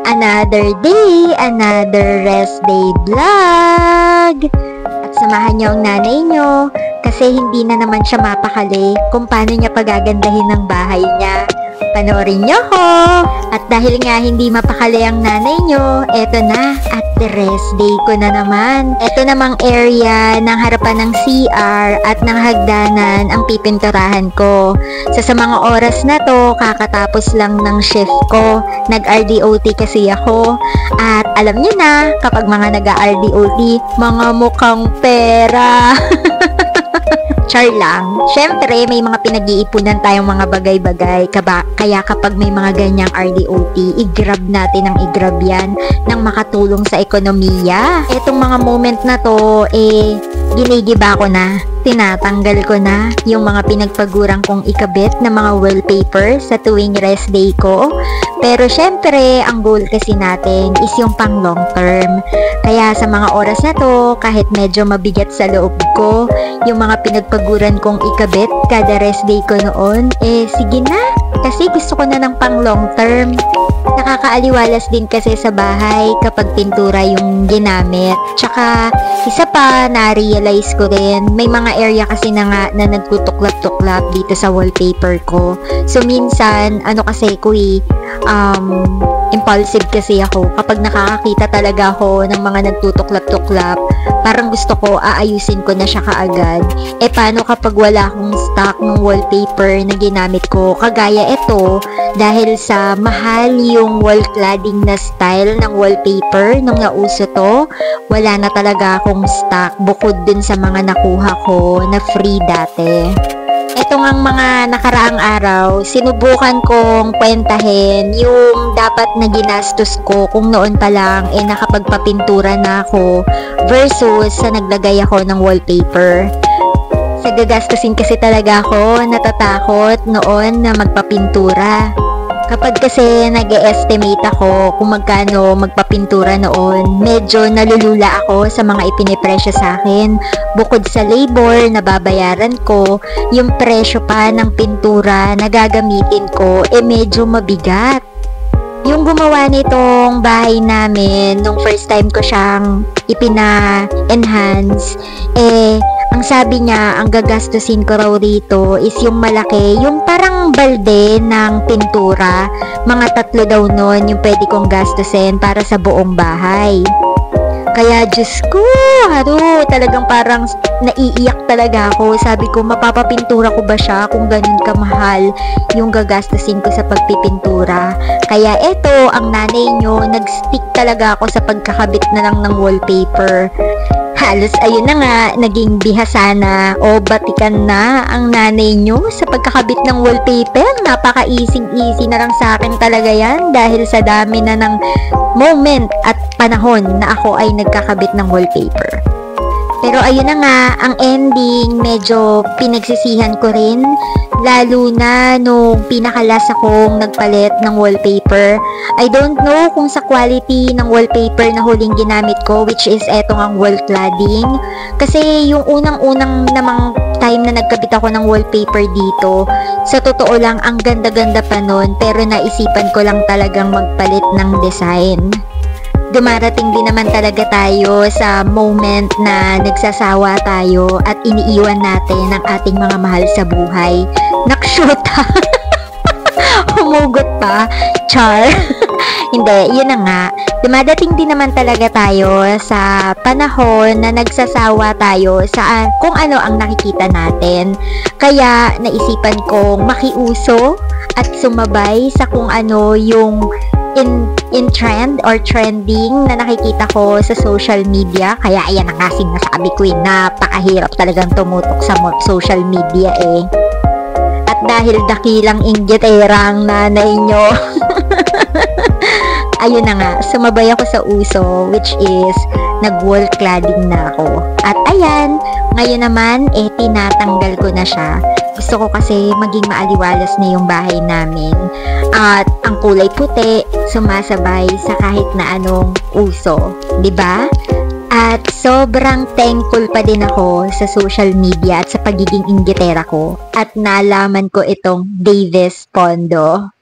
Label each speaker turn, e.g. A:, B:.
A: Another day, another rest day vlog. At samahan niyo ang nanay niyo kasi hindi na naman siya mapakali kung paano niya pagagandahin ng bahay niya. Panoorin niyo ho! At dahil nga hindi mapakali ang nanay niyo, eto na, at the rest day ko na naman. Eto namang area ng harapan ng CR at ng hagdanan ang pipinturahan ko. Sa mga oras na to, kakatapos lang ng shift ko. Nag-RDOT kasi ako. At alam niyo na, kapag mga nag-RDOT, mga mukhang pera. Char lang. Syempre, may mga pinag-iipunan tayong mga bagay-bagay. Kaya kapag may mga ganyang RDOT, i-grab natin ang i-grab yan nang makatulong sa ekonomiya. Etong mga moment na to, ginigiba ko na. Tinatanggal ko na yung mga pinagpagurang kong ikabit na mga wallpaper sa tuwing rest day ko. Pero syempre, ang goal kasi natin is yung pang long term. Kaya sa mga oras na to, kahit medyo mabigat sa loob ko, yung mga pinagpaguran kong ikabit kada rest day ko noon, sige na. Kasi gusto ko na ng pang long term. Nakakaaliwalas din kasi sa bahay kapag pintura yung ginamit. Tsaka, isa pa, na-realize ko rin, may mga area kasi na nga na nagtutuklap-tuklap dito sa wallpaper ko. So, minsan, kasi ko impulsive kasi ako. Kapag nakakakita talaga ako ng mga nagtutuklap-tuklap, parang gusto ko, aayusin ko na siya kaagad. Paano kapag wala akong stock ng wallpaper na ginamit ko? Kagaya ito, dahil sa mahal yung wall cladding na style ng wallpaper nung nauso to, wala na talaga akong stock bukod dun sa mga nakuha ko na free dati. Ito ngang mga nakaraang araw, sinubukan kong kwentahin yung dapat na ginastos ko kung noon pa lang nakapagpapintura na ako versus sa naglagay ako ng wallpaper. Sa gagastusin kasi talaga ako natatakot noon na magpapintura. Kapag kasi nag-e-estimate ako kung magkano magpapintura noon, medyo nalulula ako sa mga ipinipresyo sa akin. Bukod sa labor na babayaran ko, yung presyo pa ng pintura na gagamitin ko, medyo mabigat. Yung gumawa nitong bahay namin, nung first time ko siyang ipina-enhance, ang sabi niya, ang gagastusin ko raw dito is yung malaki, yung parang balde ng pintura. Mga 3 daw nun yung pwede kong gastusin para sa buong bahay. Kaya, Diyos ko, talagang parang naiiyak talaga ako. Sabi ko, mapapapintura ko ba siya kung ganun kamahal yung gagastusin ko sa pagpipintura? Kaya eto, ang nanay nyo, nag-stick talaga ako sa pagkakabit na lang ng wallpaper. Halos ayun na nga, naging bihasa na o batikan na ang nanay nyo sa pagkakabit ng wallpaper. Napaka-easy na lang sa akin talaga yan dahil sa dami na ng moment at panahon na ako ay nagkakabit ng wallpaper. Pero ayun na nga, ang ending, medyo pinagsisihan ko rin. Lalo na nung pinakalas akong nagpalit ng wallpaper. I don't know kung sa quality ng wallpaper na huling ginamit ko, which is etong ang wall cladding. Kasi yung unang-unang namang time na nagkabit ako ng wallpaper dito, sa totoo lang, ang ganda-ganda pa nun, pero naisipan ko lang talagang magpalit ng design. Dumarating din naman talaga tayo sa moment na nagsasawa tayo at iniiwan natin ang ating mga mahal sa buhay. Nakshoot ha! Humugot pa. Char! Hindi, yun na nga. Dumadating din naman talaga tayo sa panahon na nagsasawa tayo sa kung ano ang nakikita natin. Kaya naisipan kong makiuso at sumabay sa kung ano yung in trend or trending na nakikita ko sa social media. Kaya ayan ang nga sinasabi ko, napakahirap talagang tumutok sa social media At dahil dakilang inggitera ang nanay nyo, ayun na nga, sumabay ako sa uso, which is nag-wall cladding na ako. At ayan, ngayon naman, tinatanggal ko na siya. Gusto ko kasi maging maaliwalas na yung bahay namin. At ang kulay puti, sumasabay sa kahit na anong uso. 'Di ba? At sobrang thankful pa din ako sa social media at sa pagiging inggitera ko. At nalaman ko itong Davis Pondo.